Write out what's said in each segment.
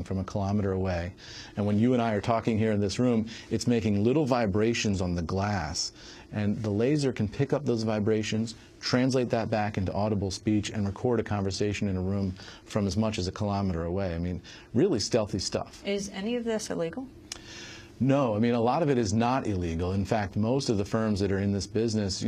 from a kilometer away. And when you and I are talking here in this room, it's making little vibrations on the glass. And the laser can pick up those vibrations, translate that back into audible speech, and record a conversation in a room from as much as a kilometer away. I mean, really stealthy stuff. Is any of this illegal? No, I mean, a lot of it is not illegal. In fact, most of the firms that are in this business,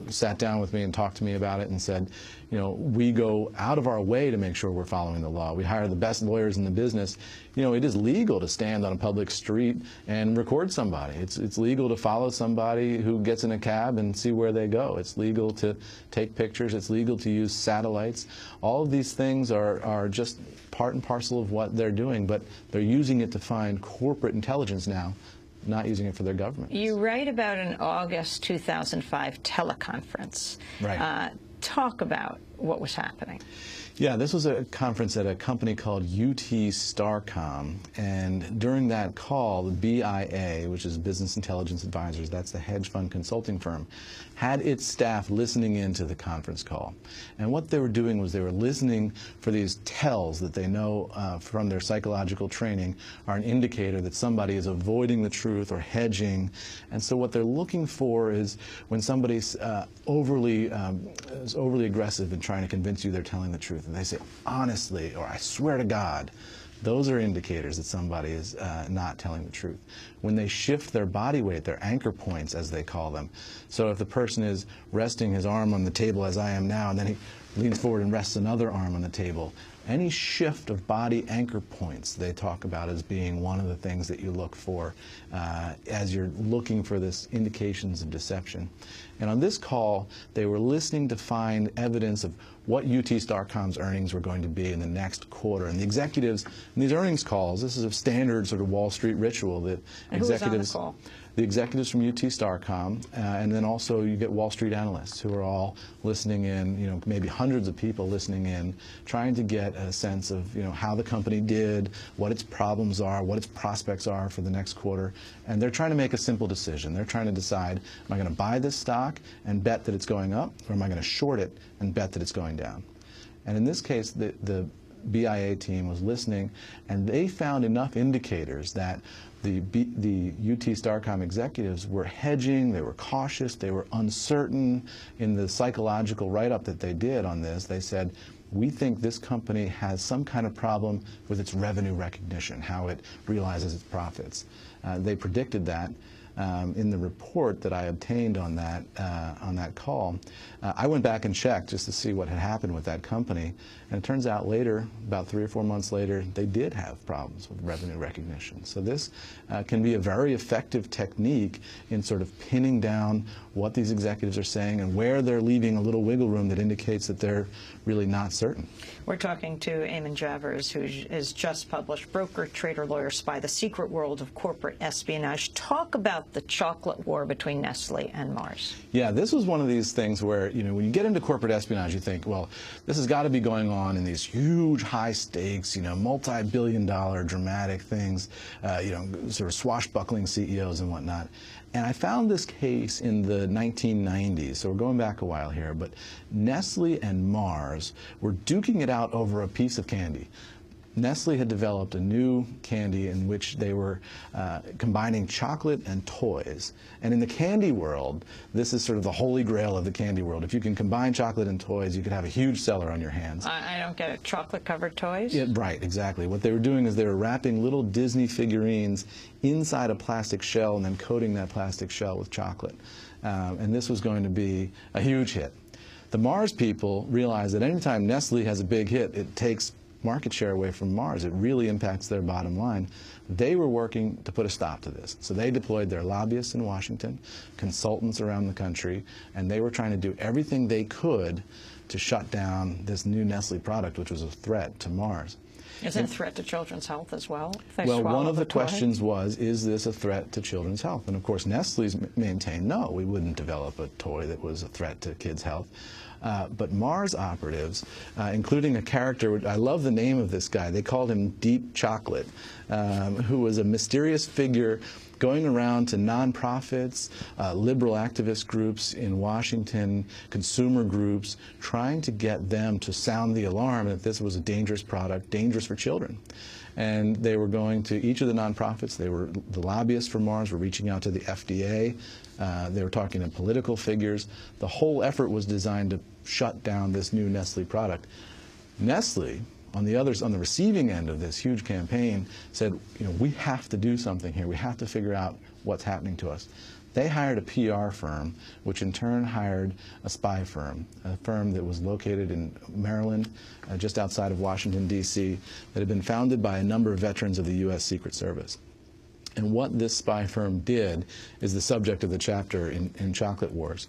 sat down with me and talked to me about it and said, we go out of our way to make sure we're following the law. We hire the best lawyers in the business. It is legal to stand on a public street and record somebody. It's legal to follow somebody who gets in a cab and see where they go. It's legal to take pictures. It's legal to use satellites. All of these things are just part and parcel of what they're doing, but they're using it to find corporate intelligence now, not using it for their government. You write about an August 2005 teleconference. Right. Talk about what was happening. Yeah, this was a conference at a company called UT Starcom, and during that call, the BIA, which is Business Intelligence Advisors, that's the hedge fund consulting firm, had its staff listening into the conference call. And what they were doing was they were listening for these tells that they know from their psychological training are an indicator that somebody is avoiding the truth or hedging. And so what they're looking for is when somebody's overly aggressive in trying to convince you they're telling the truth, and they say, honestly, or I swear to God, those are indicators that somebody is not telling the truth. When they shift their body weight, their anchor points, as they call them. So if the person is resting his arm on the table, as I am now, and then he leans forward and rests another arm on the table, any shift of body anchor points they talk about as being one of the things that you look for as you're looking for this indications of deception. And on this call, they were listening to find evidence of what UT Starcom's earnings were going to be in the next quarter. And the executives in these earnings calls, this is a standard sort of Wall Street ritual that executives. Who was on the call? The executives from UT Starcom, and then also you get Wall Street analysts who are all listening in, maybe hundreds of people listening in, trying to get a sense of, how the company did, what its problems are, what its prospects are for the next quarter. And they're trying to make a simple decision. They're trying to decide, am I going to buy this stock and bet that it's going up, or am I going to short it and bet that it's going down? And in this case, the BIA team was listening, and they found enough indicators that the UT Starcom executives were hedging, they were cautious, they were uncertain. In the psychological write-up that they did on this, they said, we think this company has some kind of problem with its revenue recognition, how it realizes its profits. They predicted that. In the report that I obtained on that call, I went back and checked just to see what had happened with that company, and it turns out later, about 3 or 4 months later, they did have problems with revenue recognition. So this can be a very effective technique in sort of pinning down what these executives are saying and where they're leaving a little wiggle room that indicates that they're really not certain. We're talking to Eamon Javers, who has just published Broker, Trader, Lawyer, Spy, The Secret World of Corporate Espionage. Talk about the chocolate war between Nestle and Mars. Yeah, this was one of these things where, when you get into corporate espionage, you think, well, this has got to be going on in these huge high stakes, multi-billion-dollar dramatic things, sort of swashbuckling CEOs and whatnot. And I found this case in the 1990s, so we're going back a while here, but Nestle and Mars were duking it out over a piece of candy. Nestle had developed a new candy in which they were combining chocolate and toys. And in the candy world, this is sort of the holy grail of the candy world. If you can combine chocolate and toys, you could have a huge seller on your hands. I don't get it. Chocolate-covered toys? Yeah, right, exactly. What they were doing is they were wrapping little Disney figurines inside a plastic shell and then coating that plastic shell with chocolate. And this was going to be a huge hit. The Mars people realized that anytime Nestle has a big hit, it takes market share away from Mars. It really impacts their bottom line. They were working to put a stop to this. So they deployed their lobbyists in Washington, consultants around the country, and they were trying to do everything they could to shut down this new Nestle product, which was a threat to Mars. Is it a threat to children's health as well? Well, one of the questions was, is this a threat to children's health? And of course, Nestle's maintained, no, we wouldn't develop a toy that was a threat to kids' health. But Mars operatives, including a character, I love the name of this guy, they called him Deep Chocolate, who was a mysterious figure going around to nonprofits, liberal activist groups in Washington, consumer groups, trying to get them to sound the alarm that this was a dangerous product, dangerous for children. and they were going to each of the nonprofits. They were the lobbyists for Mars were reaching out to the FDA. They were talking to political figures. The whole effort was designed to shut down this new Nestle product. Nestle, on the receiving end of this huge campaign, said, we have to do something here. We have to figure out what's happening to us. They hired a PR firm, which in turn hired a spy firm, a firm that was located in Maryland, just outside of Washington, D.C., that had been founded by a number of veterans of the U.S. Secret Service. And what this spy firm did is the subject of the chapter in Chocolate Wars.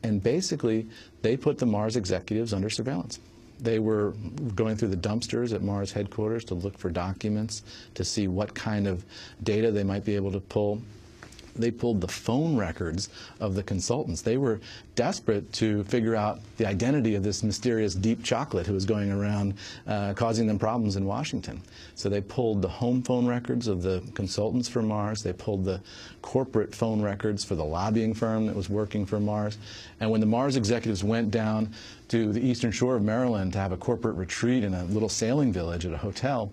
And basically, they put the Mars executives under surveillance. They were going through the dumpsters at Mars headquarters to look for documents, to see what kind of data they might be able to pull. They pulled the phone records of the consultants. They were desperate to figure out the identity of this mysterious deep chocolate who was going around causing them problems in Washington. So they pulled the home phone records of the consultants for Mars. They pulled the corporate phone records for the lobbying firm that was working for Mars. And when the Mars executives went down to the eastern shore of Maryland to have a corporate retreat in a little sailing village at a hotel,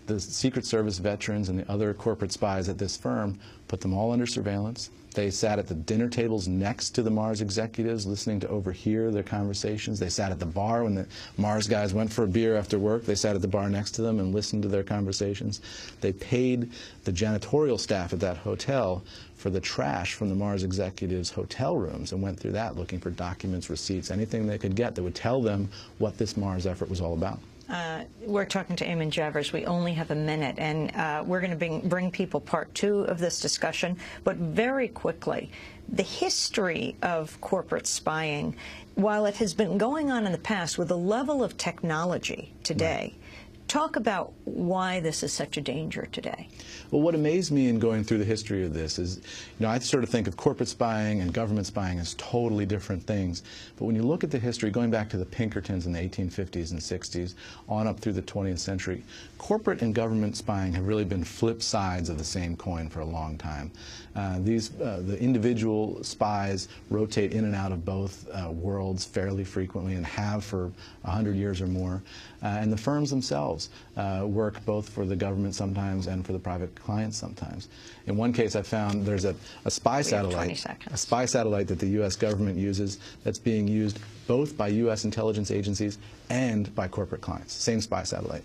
the Secret Service veterans and the other corporate spies at this firm put them all under surveillance. They sat at the dinner tables next to the Mars executives, listening to overhear their conversations. They sat at the bar when the Mars guys went for a beer after work. They sat at the bar next to them and listened to their conversations. They paid the janitorial staff at that hotel for the trash from the Mars executives' hotel rooms and went through that looking for documents, receipts, anything they could get that would tell them what this Mars effort was all about. We're talking to Eamon Javers. We only have a minute, and we're going to bring people part 2 of this discussion. But very quickly, the history of corporate spying, while it has been going on in the past with the level of technology today, right. Talk about why this is such a danger today. Well, what amazed me in going through the history of this is, I sort of think of corporate spying and government spying as totally different things. But when you look at the history, going back to the Pinkertons in the 1850s and 60s, on up through the 20th century, corporate and government spying have really been flip sides of the same coin for a long time. The individual spies rotate in and out of both worlds fairly frequently and have for 100 years or more. And the firms themselves work both for the government sometimes and for the private clients sometimes. In one case, I found there's a spy satellite, that the U.S. government uses that's being used both by U.S. intelligence agencies and by corporate clients. Same spy satellite.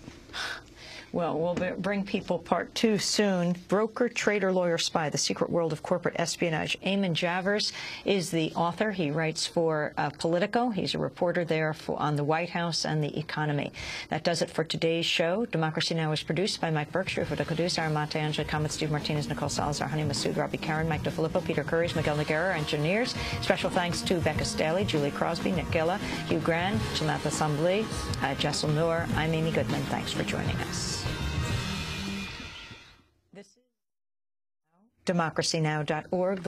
Well, we'll bring people part 2 soon. Broker, trader, lawyer, spy, the secret world of corporate espionage. Eamon Javers is the author. He writes for Politico. He's a reporter there on the White House and the economy. That does it for today's show. Democracy Now! Is produced by Mike Berkshire, for the producer, Armata, Angela Comet, Steve Martinez, Nicole Salazar, Honey Massoud, Robbie Karen, Mike DeFilippo, Peter Curries, Miguel Noguera, engineers. Special thanks to Becca Staley, Julie Crosby, Nick Gilla, Hugh Gran, Samantha Sambly, Jessel Noor. I'm Amy Goodman. Thanks for joining us. This is democracynow.org.